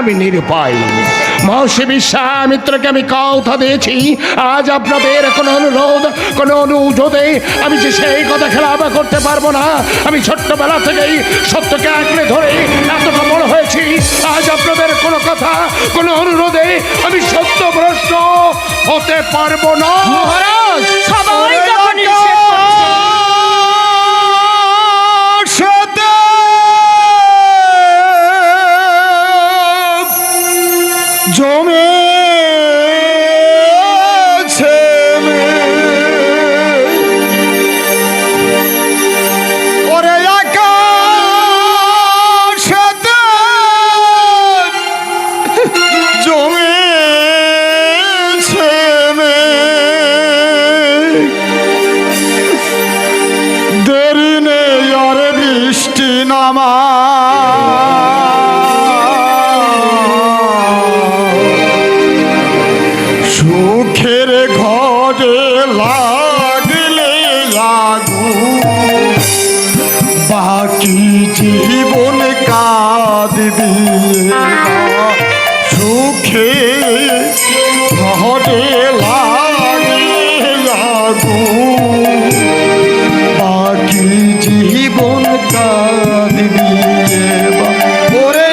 আমি নিরুপায়। মহর্ষি বিশ্বামিত্রকে আমি কথা দিয়েছি, আজ আপনাদের কোনো অনুরোধ কোনো অনুরোধে আমি যে সেই কথা খেলাপ করতে পারবো না। আমি ছোট্টবেলা থেকেই সত্যকে আঁকড়ে ধরে এতটা বড় হয়েছি, আজ আপনাদের কোনো কথা কোনো অনুরোধে আমি সত্যভ্রষ্ট হতে পারবো না। মহারাজ, সবাই যখন নিষেধ জমে ওরে আকাশেতে জমেছে দেরি নেই আর বৃষ্টি নামা সুখের ঘরে লাগলে আগুন বাকি জীবন কাঁদবি সুখে ঘরে লাগলে আগুন বাকি জীবন কাঁদবি ওরে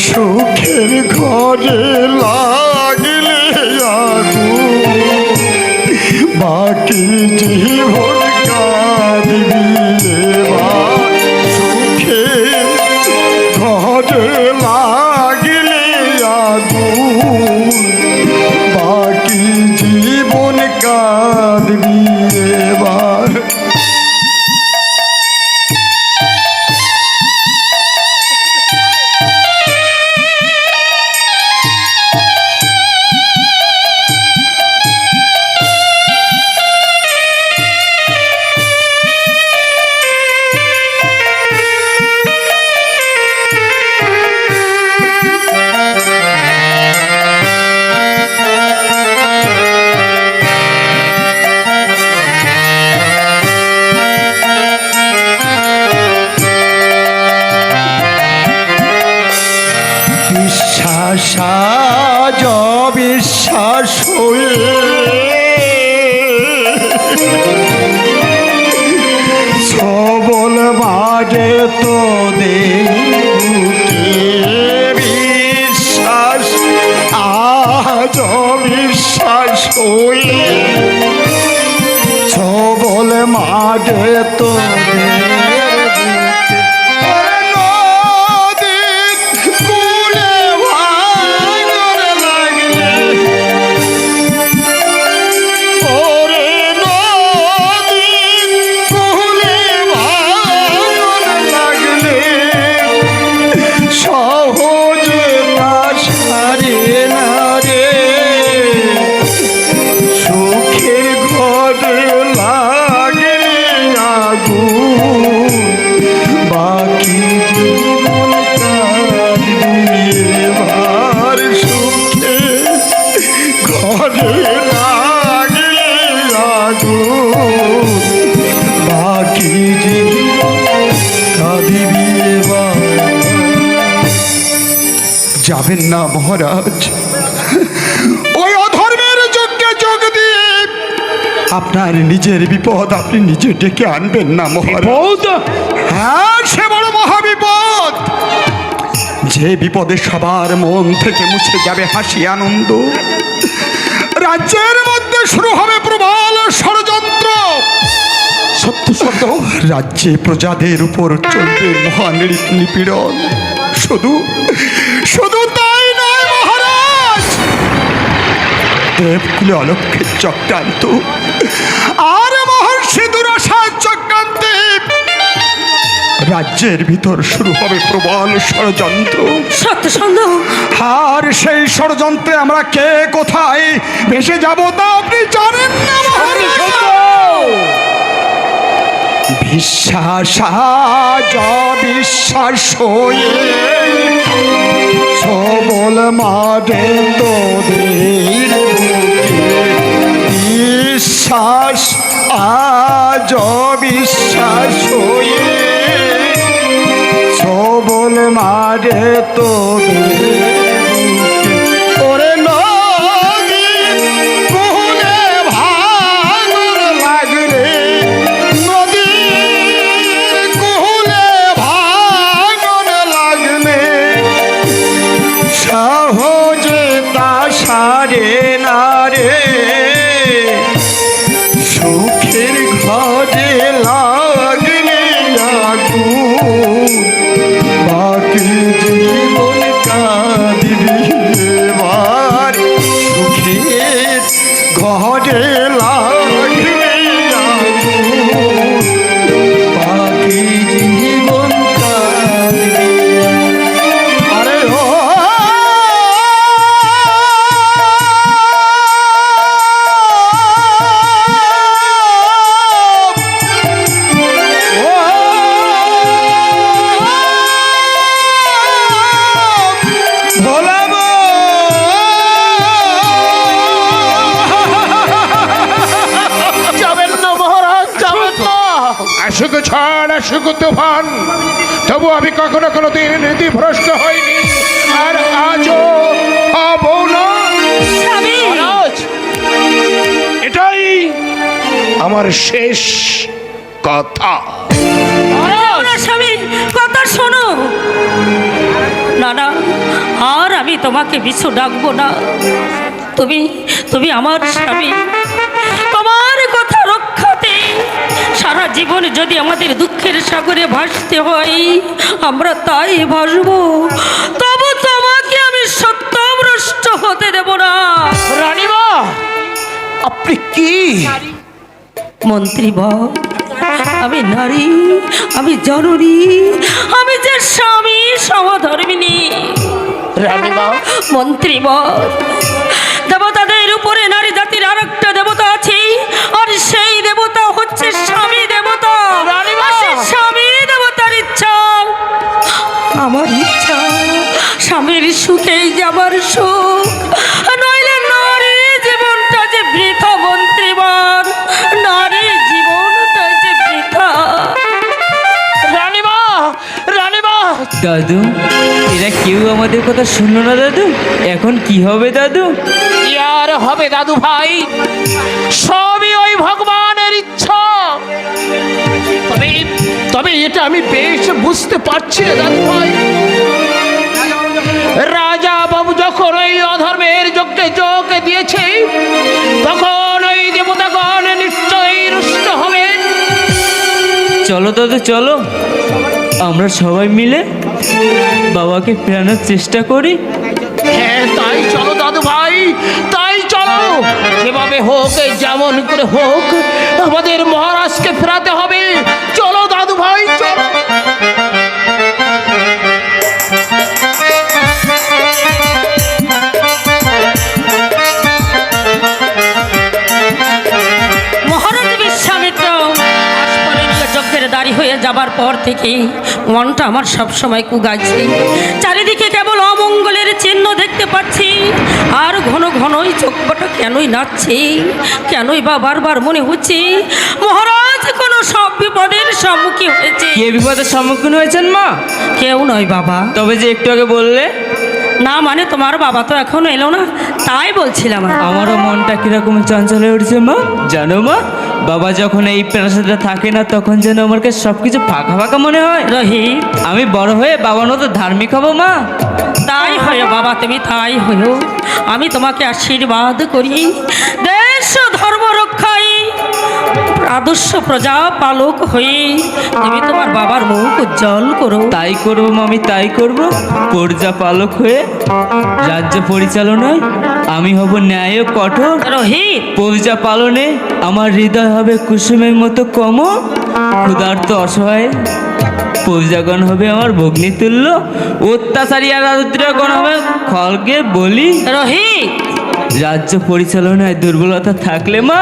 সুখের ঘরে লাগলে আগুন বাকি জীবন কাঁদবি সুখে ঘরে লাগলে আগুন বাকি জীবন কাঁদবি এবার বিশ্বাস অবিশ্বাস হয়ে সবল বাজে তো বিশ্বাস আজ অবিশ্বাস হয়ে সবল মাঝে তো যাবেন না মহারাজ, ওই অধর্মের যজ্ঞে যোগ দিয়ে আপনার নিজের বিপদ আপনি নিজে ডেকে আনবেন না মহারাজ। হ্যাঁ, সে বড় মহাবিপদ, যে বিপদে সবার মন থেকে মুছে যাবে হাসি আনন্দ। রাজ্যের মধ্যে শুরু হবে প্রবল ষড়যন্ত্র। সত্য সত্য রাজ্যে প্রজাদের উপর চলবে মহান নিপীড়ন। শুধু শুধু তাই নয় মহারাজ, দেবকুলে অলক্ষের চক্রান্ত আর মহর্ষি দুরাশার চক্রান্তে রাজ্যের ভিতর শুরু হবে প্রবল ষড়যন্ত্র। সত্যসন্ধ, আর সেই ষড়যন্ত্রে আমরা কে কোথায় ভেসে যাব তা আপনি জানেন না মহারাজ। বিশ্বাস আজ অবিশ্বাস হয়ে সবল মারে তোদের বুকে। বিশ্বাস আজ অবিশ্বাস হয়ে সবল মারে তোদের বুকে। ওরে নদী কুলে ভাঙন লাগলে, নদীর কুলে ভাঙন লাগলে সহজে তা সারে না রে। সুখের ঘরে লাগলে আগুন, বাকি জীবন কাঁদবি এবার। সুখের ঘরে লাগলে আগুন, বাকি জীবন কাঁদবি। আরে ও ভোলাবো যাবেন না মহারাজ, যাবেন না। আসুক ঝড়, আসুক তুফান, তবু আমি কখনো কোনোদিন নীতিভ্রষ্ট হইনি, আর আজও হব না। স্বামী, এটাই আমার শেষ কথা। না স্বামী, কথা শোনো। না না, আর আমি তোমাকে বিছু ডাকবো না। তুমি তুমি আমার স্বামী। তোমার কথা রক্ষাতে সারা জীবন যদি আমাদের দুঃখের সাগরে ভাসতে হয়, আমরা তাই ভাসবো। তবু তোমাকে আমি সত্যভ্রষ্ট হতে দেব না। রানীমা, আপনি কি? মন্ত্রী বল, আমি নারী, আমি জননী, আমি যে স্বামী সমধর্মিনী। রানীমা, মন্ত্রী বল, দেবতাদের উপরে নারী জাতির আর একটা দেবতা আছে, আর সেই দেবতা হচ্ছে স্বামী দেবতা। আর সেই স্বামী দেবতার ইচ্ছা, আমার ইচ্ছা, স্বামীর সুখেই যে আমার সুখ, নইলে নারী জীবনটা যে বৃথা। মন্ত্রীবর, নারী জীবনটা যে বৃথা। রানীমা, রানীমা। দাদু, এরা কেউ আমাদের কথা শুনলো না দাদু। এখন কি হবে দাদু? কি আর হবে দাদু ভাই, সবই ওই ভগবানের ইচ্ছা। তবে তবে এটা আমি বেশ বুঝতে পারছি রে দাদু ভাই। রাজা বাবু যখন ওই অধর্মের যজ্ঞে যোগ দিয়েছে, তখন ওই দেবতাগণ নিশ্চয়ই রুষ্ট হবেন। চলো দাদু, চলো আমরা সবাই মিলে বাবাকে ফেরানোর চেষ্টা করি। হ্যাঁ, তাই চলো দাদু ভাই, তাই চলো। যেভাবে হোক, যেমন করে হোক, আমাদের মহারাজকে ফেরাতে হবে। চলো দাদু ভাই, চলো। মহারাজ বিশ্বামিত্র আস্ফালনীয় যজ্ঞের দাঁড়ি হয়ে যাবার পর থেকে মনটা আমার সবসময় কুগাইছে। চারিদিকে কেবল অমঙ্গলের চিহ্ন দেখতে পাচ্ছি, আর ঘন ঘনই চোখটা কেনই নাচছে, কেনই বা বারবার মনে হচ্ছে মহারাজ কোনো সব বিপদের সম্মুখীন হয়েছে। কে বিপদের সম্মুখীন হয়েছেন মা? কেউ নয় বাবা। তবে যে একটু আগে বললে। না মানে তোমার বাবা তো এখনো এলো না, তাই বলছিলাম। আমারও মনটা কিরকম চঞ্চল হয়ে উঠছে মা। জানো মা, বাবা যখন এই প্রাসাদে থাকে না, তখন যেন আমার কাছে সবকিছু ফাঁকা ফাঁকা মনে হয়। রোহিত, আমি বড় হয়ে বাবার মতো ধার্মিক হবো মা। তাই হয়ে বাবা, তুমি তাই হয়েও। আমি তোমাকে আশীর্বাদ করি, দেশ ও ধর্ম রক্ষায় আদর্শ প্রজা পালক হয়ে তুমি তোমার বাবার মুখ উজ্জ্বল করো। তাই করবো মা, আমি তাই করবো। প্রজা পালক হয়ে রাজ্য পরিচালনায় আমি হব ন্যায় ও কঠোর। রোহিত, প্রজা পালনে আমার হৃদয় হবে কুসুমের মতো কোমল। ক্ষুধার্ত অসহায় প্রজাগণ হবে আমার ভগ্নী তুল্য। অত্যাচারী আর রাজত্রগণ হবে খড়গে বলি। রোহিত, রাজ্য পরিচালনায় দুর্বলতা থাকলে মা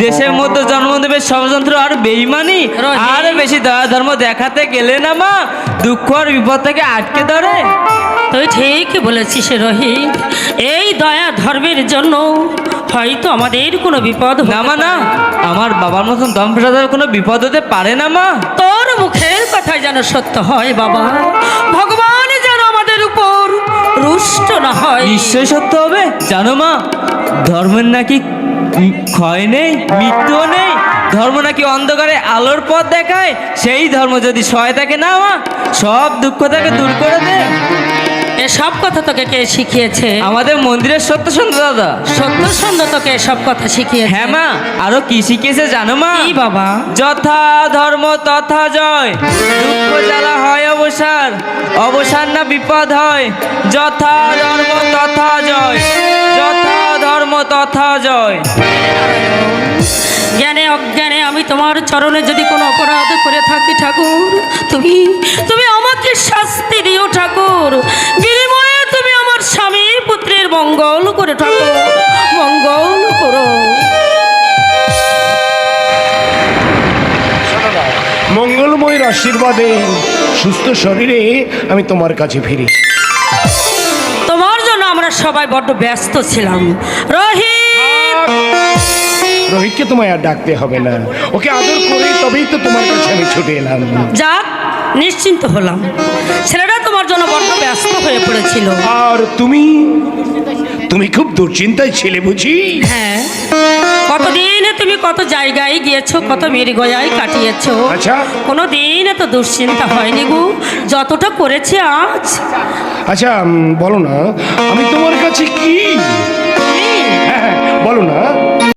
দেশের মধ্যে জন্ম দেবে ষড়যন্ত্র আর বেইমানি। রহিম। আর বেশি দয়া ধর্ম দেখাতে গেলে না মা দুঃখ আর বিপদ থেকে আটকে ধরে। তুই ঠিক বলেছিস রহিম, এই দয়া ধর্মের জন্য হয়তো আমাদের কোনো বিপদ হতে না মা না, পারে। আমার বাবার মতন দম ফেরাদের কোনো বিপদ হতে পারে না মা। তোর মুখের কথা যেন সত্য হয় বাবা, ভগবান যেন আমাদের উপর রুষ্ট না হয়। নিশ্চয় সত্য হবে। জানো মা, ধর্মের নাকি ক্ষয় নেই, মৃত্যুও নেই। ধর্ম নাকি অন্ধকারে আলোর পথ দেখায়। সেই ধর্ম যদি সহায় থাকে না মা, সব দুঃখ তাকে দূর করে দেয়। এসব কথা তোকে কে শিখিয়েছে? আমাদের মন্দিরের সত্য সুন্দর দাদা। সত্য সন্ধ্যা তোকে এসব কথা শিখিয়েছে? হ্যাঁ মা, আরো কি শিখিয়েছে জানো মা? কি বাবা? যথা ধর্ম তথা জয়, দুঃখ জ্বালা হয় অবসান, অবসান না বিপদ হয়। যথা ধর্ম তথা জয়, যথা ধর্ম তথা জয়। জ্ঞানে অজ্ঞানে আমি তোমার চরণে যদি কোনো অপরাধ করে থাকি ঠাকুর, তুমি তুমি আমাকে শাস্তি দিও ঠাকুর। বিনিময়ে তুমি আমার স্বামী পুত্রের মঙ্গল করে ঠাকুর, মঙ্গল করো। মঙ্গলময়ের আশীর্বাদে সুস্থ শরীরে আমি তোমার কাছে ফিরি। তোমার জন্য আমরা সবাই বড্ড ব্যস্ত ছিলাম রহিম। রোহিতকে তোমায় আর ডাকতে হবে না, ওকে আদর করে তবেই তো তোমার কাছে আমি ছুটে এলাম। যাক, নিশ্চিন্ত হলাম। ছেলেটা তোমার জন্য বড্ড ব্যস্ত হয়ে পড়েছিল। আর তুমি তুমি খুব দুশ্চিন্তায় ছিলে বুঝি? হ্যাঁ, কতদিন তুমি কত জায়গায় গিয়েছো, কত মৃগয়ায় কাটিয়েছো। আচ্ছা। কোনো দিন এত দুশ্চিন্তা হয়নি গো যতটা করেছে আজ। আচ্ছা বলো না, আমি তোমার কাছে কি